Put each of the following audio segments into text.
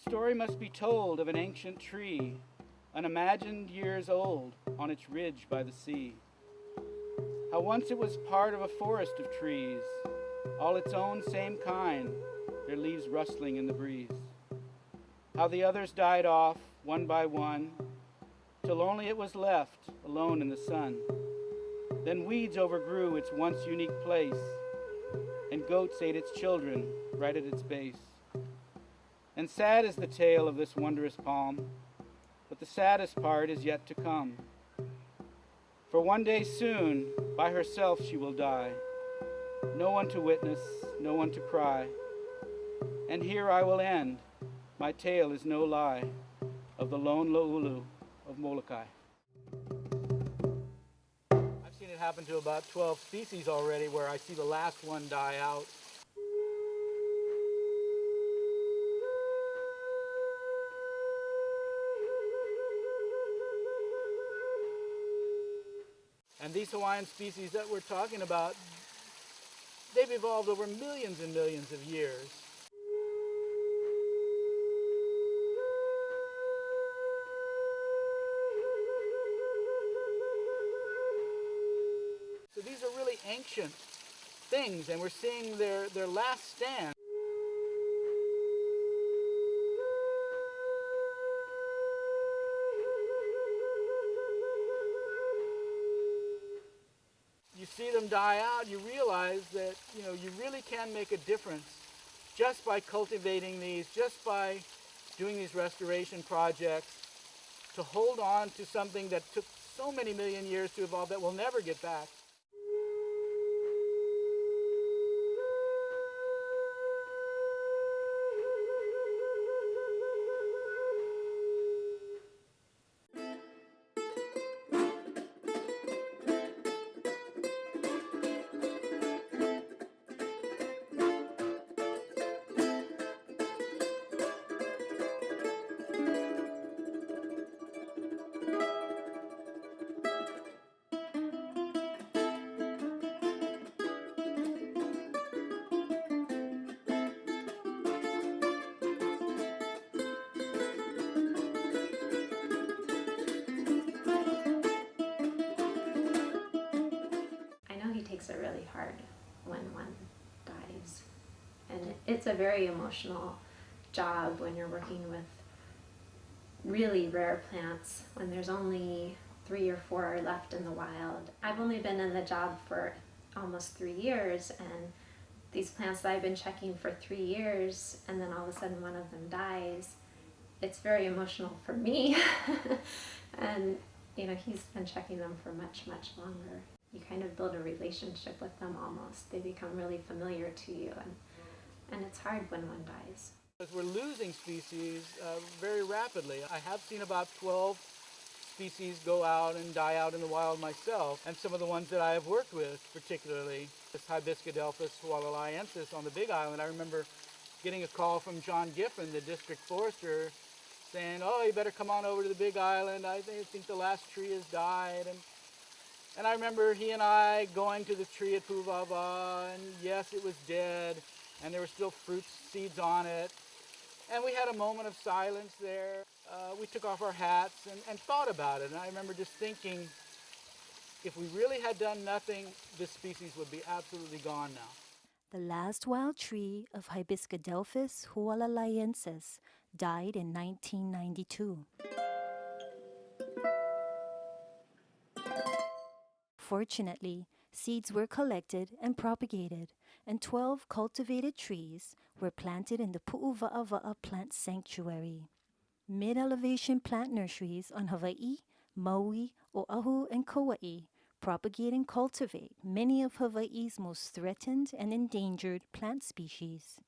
story must be told of an ancient tree, unimagined years old, on its ridge by the sea. How once it was part of a forest of trees, all its own same kind, their leaves rustling in the breeze. How the others died off, one by one, till only it was left, alone in the sun. Then weeds overgrew its once unique place, and goats ate its children right at its base. And sad is the tale of this wondrous palm, but the saddest part is yet to come. For one day soon, by herself she will die, no one to witness, no one to cry. And here I will end, my tale is no lie, of the lone Lo'ulu of Molokai. I've seen it happen to about 12 species already, where I see the last one die out. And these Hawaiian species that we're talking about, they've evolved over millions and millions of years. So these are really ancient things, and we're seeing their last stand. You see them die out, you realize that you really can make a difference just by cultivating these, just by doing these restoration projects, to hold on to something that took so many million years to evolve that we'll never get back. Takes it really hard when one dies, and it's a very emotional job when you're working with really rare plants, when there's only 3 or 4 left in the wild. I've only been in the job for almost 3 years, and these plants that I've been checking for 3 years, and then all of a sudden one of them dies, it's very emotional for me. And he's been checking them for much longer. You kind of build a relationship with them almost. They become really familiar to you, and it's hard when one dies. We're losing species very rapidly. I have seen about 12 species go out and die out in the wild myself, and some of the ones that I have worked with, particularly this Hibiscadelphus hualalaiensis on the Big Island. I remember getting a call from John Giffen, the district forester, saying, "Oh, you better come on over to the Big Island. I think the last tree has died." And I remember he and I going to the tree at Pu'uvava, and yes, it was dead, and there were still fruit seeds on it. And we had a moment of silence there. We took off our hats and thought about it. And I remember just thinking, if we really had done nothing, this species would be absolutely gone now. The last wild tree of Hibiscadelphus hualalaiensis died in 1992. Fortunately, seeds were collected and propagated, and 12 cultivated trees were planted in the Pu'uva'ava'a Plant Sanctuary. Mid-elevation plant nurseries on Hawaii, Maui, Oahu, and Kauai propagate and cultivate many of Hawaii's most threatened and endangered plant species.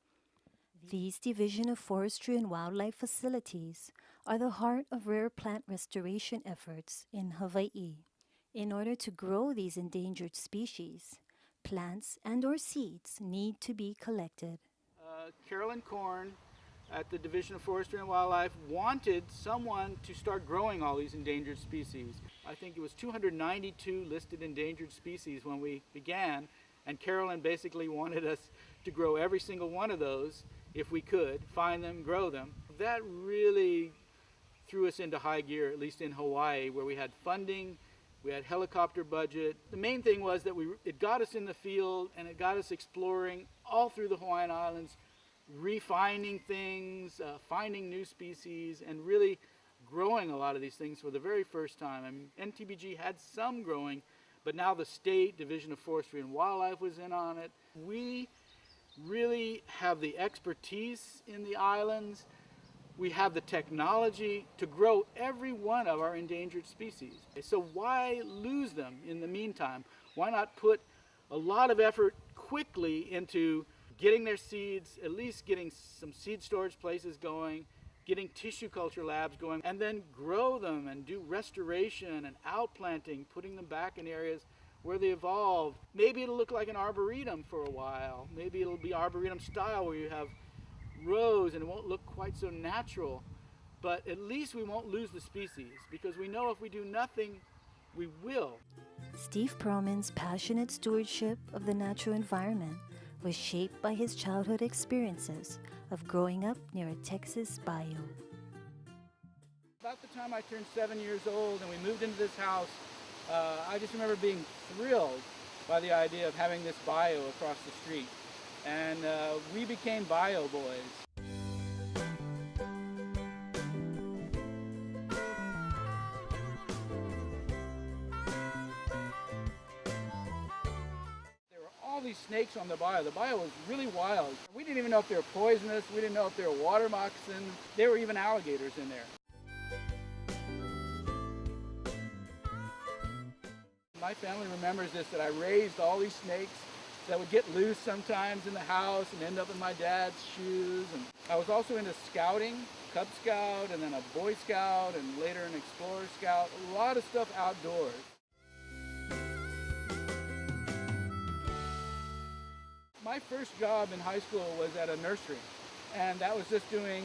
These Division of Forestry and Wildlife facilities are the heart of rare plant restoration efforts in Hawaii. In order to grow these endangered species, plants and/or seeds need to be collected. Carolyn Korn at the Division of Forestry and Wildlife wanted someone to start growing all these endangered species. I think it was 292 listed endangered species when we began, and Carolyn basically wanted us to grow every single one of those if we could, find them, grow them. That really threw us into high gear, at least in Hawaii, where we had funding, we had helicopter budget. The main thing was that it got us in the field and it got us exploring all through the Hawaiian Islands, refining things, finding new species, and really growing a lot of these things for the very first time. I mean, NTBG had some growing, but now the State Division of Forestry and Wildlife was in on it. We really have the expertise in the islands. We have the technology to grow every one of our endangered species. So why lose them in the meantime? Why not put a lot of effort quickly into getting their seeds, at least getting some seed storage places going, getting tissue culture labs going, and then grow them and do restoration and outplanting, putting them back in areas where they evolved. Maybe it'll look like an arboretum for a while. Maybe it'll be arboretum style where you have rows and it won't look quite so natural. But at least we won't lose the species, because we know if we do nothing, we will. Steve Perlman's passionate stewardship of the natural environment was shaped by his childhood experiences of growing up near a Texas bayou. About the time I turned 7 years old and we moved into this house, I just remember being thrilled by the idea of having this bayou across the street. And we became bayou boys. There were all these snakes on the bayou. The bayou was really wild. We didn't even know if they were poisonous. We didn't know if they were water moccasins. There were even alligators in there. My family remembers this, that I raised all these snakes that would get loose sometimes in the house and end up in my dad's shoes. And I was also into scouting, Cub Scout, and then a Boy Scout, and later an Explorer Scout. A lot of stuff outdoors. My first job in high school was at a nursery, and that was just doing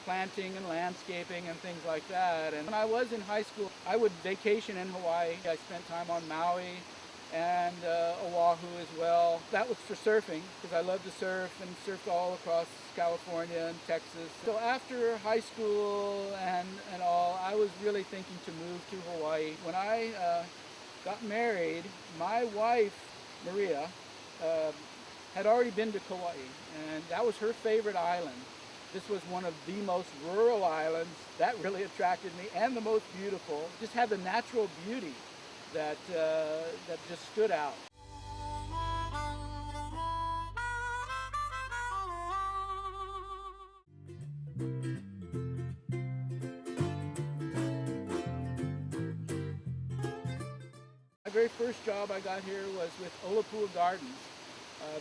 planting and landscaping and things like that. And when I was in high school, I would vacation in Hawaii. I spent time on Maui and Oahu as well. That was for surfing, because I love to surf, and surfed all across California and Texas. So after high school and all, I was really thinking to move to Hawaii. When I got married, my wife, Maria, had already been to Kauai, and that was her favorite island. This was one of the most rural islands. That really attracted me, and the most beautiful. Just had the natural beauty that just stood out. My very first job I got here was with Olapua Gardens.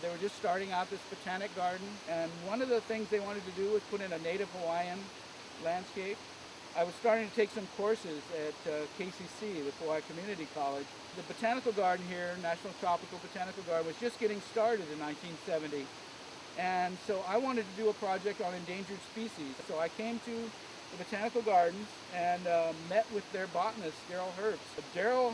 They were just starting out this botanic garden, and one of the things they wanted to do was put in a native Hawaiian landscape. I was starting to take some courses at KCC, the Kauai Community College. The botanical garden here, National Tropical Botanical Garden, was just getting started in 1970. And so I wanted to do a project on endangered species. So I came to the botanical gardens and met with their botanist, Daryl Herbst. Daryl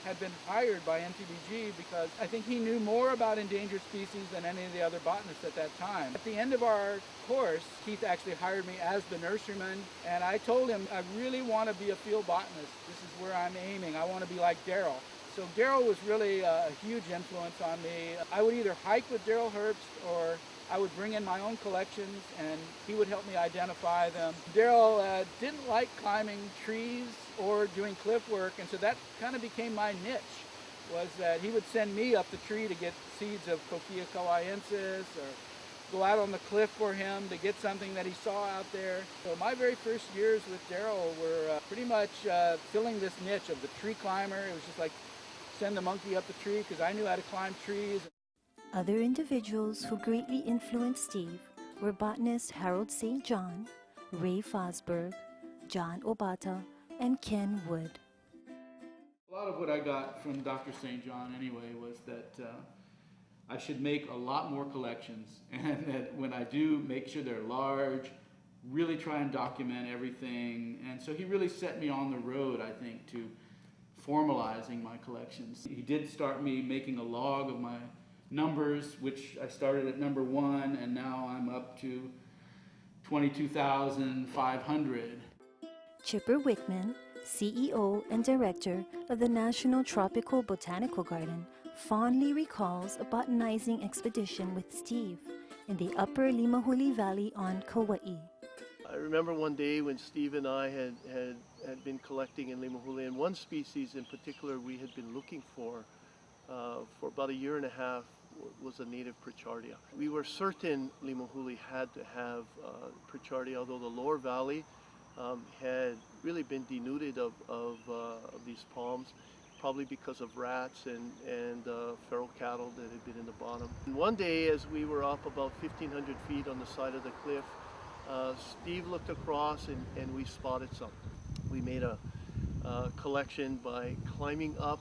had been hired by NTBG because I think he knew more about endangered species than any of the other botanists at that time. At the end of our course, Keith actually hired me as the nurseryman, and I told him I really want to be a field botanist. This is where I'm aiming. I want to be like Daryl. So Daryl was really a huge influence on me. I would either hike with Daryl Herbst, or I would bring in my own collections and he would help me identify them. Daryl didn't like climbing trees or doing cliff work, and so that kind of became my niche, was that he would send me up the tree to get seeds of Coquia kauaiensis, or go out on the cliff for him to get something that he saw out there. So my very first years with Daryl were pretty much filling this niche of the tree climber. It was just like send the monkey up the tree, because I knew how to climb trees. Other individuals who greatly influenced Steve were botanist Harold St. John, Ray Fosberg, John Obata, and Ken Wood. A lot of what I got from Dr. St. John anyway was that I should make a lot more collections, and that when I do, make sure they're large, really try and document everything. And so he really set me on the road, I think, to formalizing my collections. He did start me making a log of my numbers, which I started at number 1, and now I'm up to 22,500. Chipper Wickman, CEO and Director of the National Tropical Botanical Garden, fondly recalls a botanizing expedition with Steve in the upper Limahuli Valley on Kauai. I remember one day when Steve and I had been collecting in Limahuli, and one species in particular we had been looking for about a year and a half was a native Pritchardia. We were certain Limahuli had to have Pritchardia, although the lower valley had really been denuded of these palms, probably because of rats and feral cattle that had been in the bottom. And one day, as we were up about 1,500 feet on the side of the cliff, Steve looked across and we spotted some. We made a collection by climbing up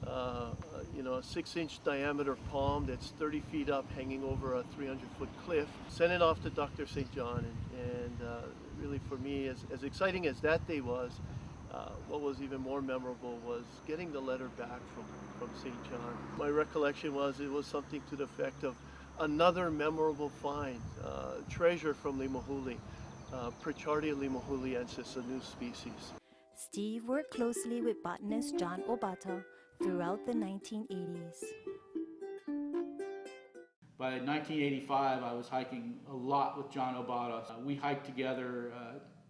a 6-inch diameter palm that's 30 feet up, hanging over a 300-foot cliff. Sent it off to Dr. St. John, and really for me, as exciting as that day was, what was even more memorable was getting the letter back from St. John. My recollection was it was something to the effect of another memorable find, treasure from Limahuli, Pritchardia limahuliensis, a new species. Steve worked closely with botanist John Obata throughout the 1980s. By 1985, I was hiking a lot with John Obata. We hiked together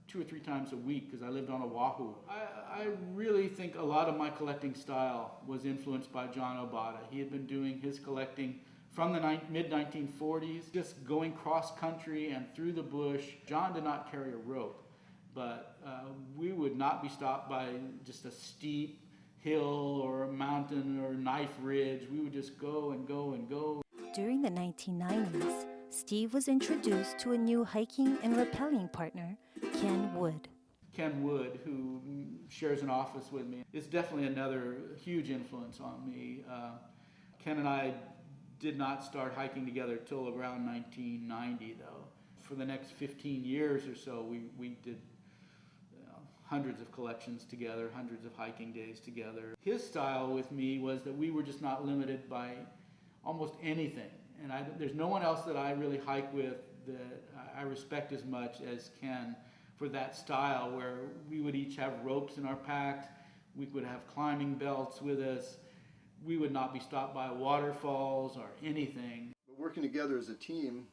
2 or 3 times a week because I lived on Oahu. I really think a lot of my collecting style was influenced by John Obata. He had been doing his collecting from the mid-1940s, just going cross-country and through the bush. John did not carry a rope, but we would not be stopped by just a steep hill or a mountain or a knife ridge. We would just go and go and go. During the 1990s, Steve was introduced to a new hiking and rappelling partner, Ken Wood. Ken Wood, who shares an office with me, is definitely another huge influence on me. Ken and I did not start hiking together till around 1990, though. For the next 15 years or so, we did hundreds of collections together, hundreds of hiking days together. His style with me was that we were just not limited by almost anything. And there's no one else that I really hike with that I respect as much as Ken for that style, where we would each have ropes in our packs, we would have climbing belts with us, we would not be stopped by waterfalls or anything. But working together as a team,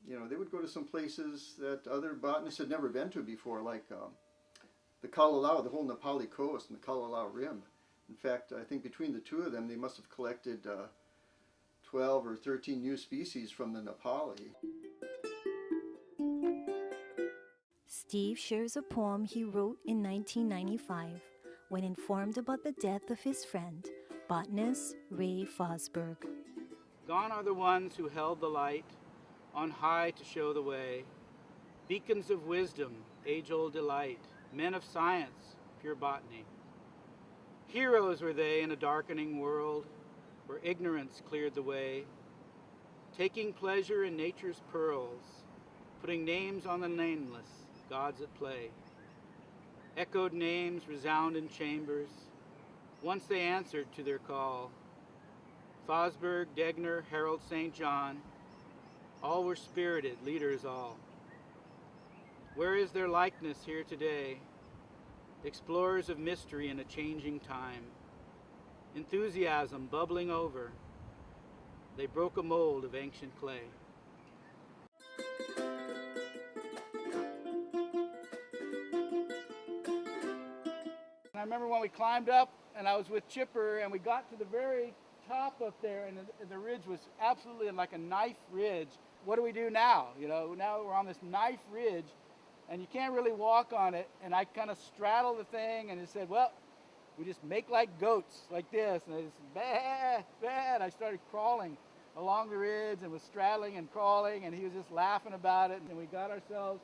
they would go to some places that other botanists had never been to before, like the Kalalau, the whole Nepali coast and the Kalalau Rim. In fact, I think between the two of them, they must have collected 12 or 13 new species from the Nepali. Steve shares a poem he wrote in 1995 when informed about the death of his friend, botanist Ray Fosberg. Gone are the ones who held the light on high to show the way, beacons of wisdom, age-old delight, men of science, pure botany. Heroes were they in a darkening world where ignorance cleared the way, taking pleasure in nature's pearls, putting names on the nameless, gods at play. Echoed names resound in chambers. Once they answered to their call. Fosberg, Degner, Harold St. John, all were spirited, leaders all. Where is their likeness here today? Explorers of mystery in a changing time. Enthusiasm bubbling over. They broke a mold of ancient clay. I remember when we climbed up and I was with Chipper and we got to the very top up there and the ridge was absolutely like a knife ridge. What do we do now? Now we're on this knife ridge and you can't really walk on it. And I kind of straddled the thing and it said, well, we just make like goats like this. And I just, bah, bah. And I started crawling along the ridge and was straddling and crawling and he was just laughing about it. And we got ourselves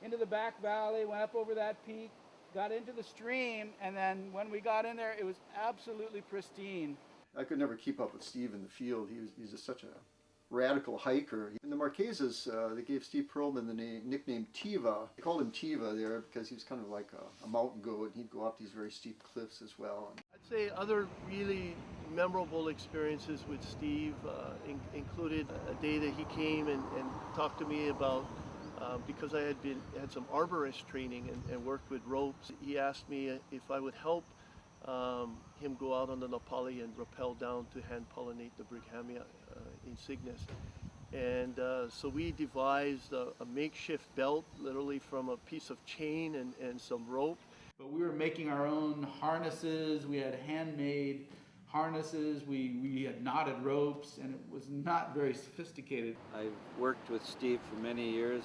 into the back valley, went up over that peak, got into the stream, and then when we got in there, it was absolutely pristine. I could never keep up with Steve in the field. He's just such a radical hiker. In the Marquesas, they gave Steve Perlman the nickname Tiva. They called him Tiva there because he was kind of like a mountain goat. He'd go up these very steep cliffs as well. I'd say other really memorable experiences with Steve included a day that he came and talked to me about because I had some arborist training and worked with ropes. He asked me if I would help him go out on the Nepali and rappel down to hand pollinate the Brighamia insignis. And so we devised a makeshift belt, literally from a piece of chain and some rope. But we were making our own harnesses. We had handmade harnesses. We had knotted ropes, and it was not very sophisticated. I've worked with Steve for many years.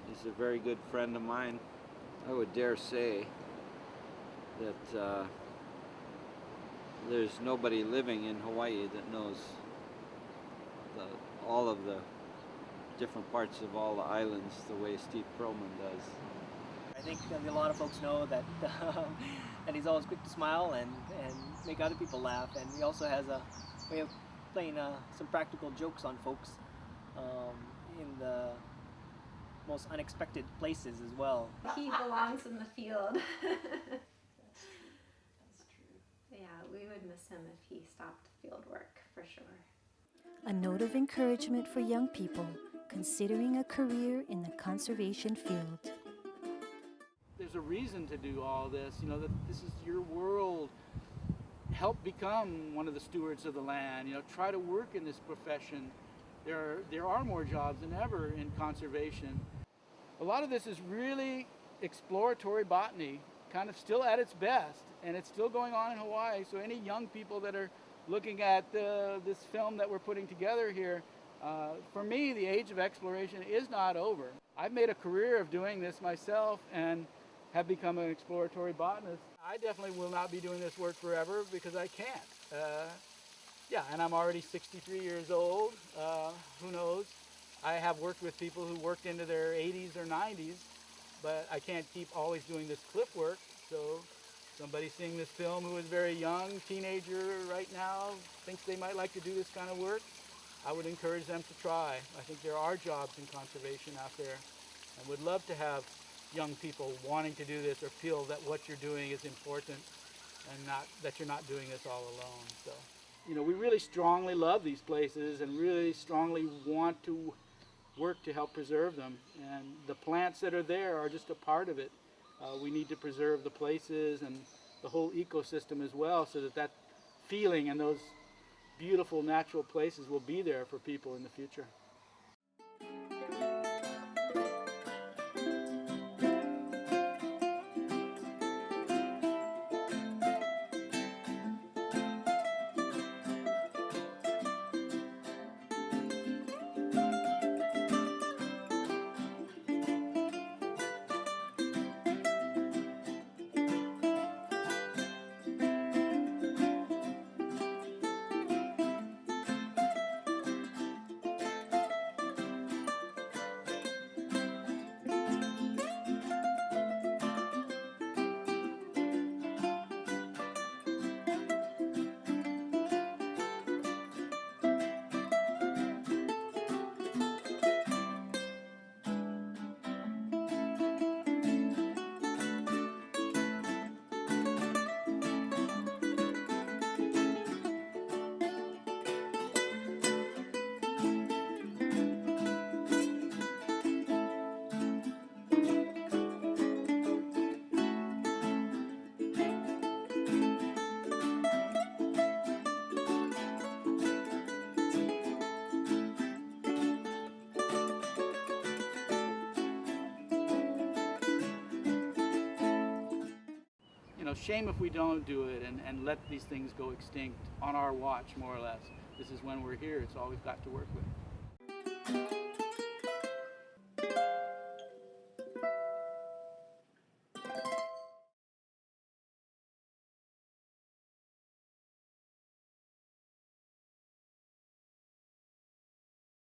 He's a very good friend of mine. I would dare say that there's nobody living in Hawaii that knows all of the different parts of all the islands the way Steve Perlman does. I think a lot of folks know that that he's always quick to smile and make other people laugh, and he also has a way of playing some practical jokes on folks in the most unexpected places as well. He belongs in the field. That's true. Yeah, we would miss him if he stopped field work, for sure. A note of encouragement for young people considering a career in the conservation field. There's a reason to do all this, you know, that this is your world. Help become one of the stewards of the land, you know, try to work in this profession. There are more jobs than ever in conservation. A lot of this is really exploratory botany, kind of still at its best, and it's still going on in Hawaii. So any young people that are looking at this film that we're putting together here, for me, the age of exploration is not over. I've made a career of doing this myself and have become an exploratory botanist. I definitely will not be doing this work forever because I can't. Yeah, and I'm already 63 years old. Who knows? I have worked with people who worked into their 80s or 90s, but I can't keep always doing this cliff work. So somebody seeing this film who is very young, teenager right now, thinks they might like to do this kind of work, I would encourage them to try. I think there are jobs in conservation out there, and would love to have young people wanting to do this or feel that what you're doing is important and not that you're not doing this all alone. So, you know, we really strongly love these places and really strongly want to work to help preserve them. And the plants that are there are just a part of it. We need to preserve the places and the whole ecosystem as well, so that that feeling and those beautiful natural places will be there for people in the future. You know, shame if we don't do it and let these things go extinct on our watch, more or less. This is when we're here. It's all we've got to work with.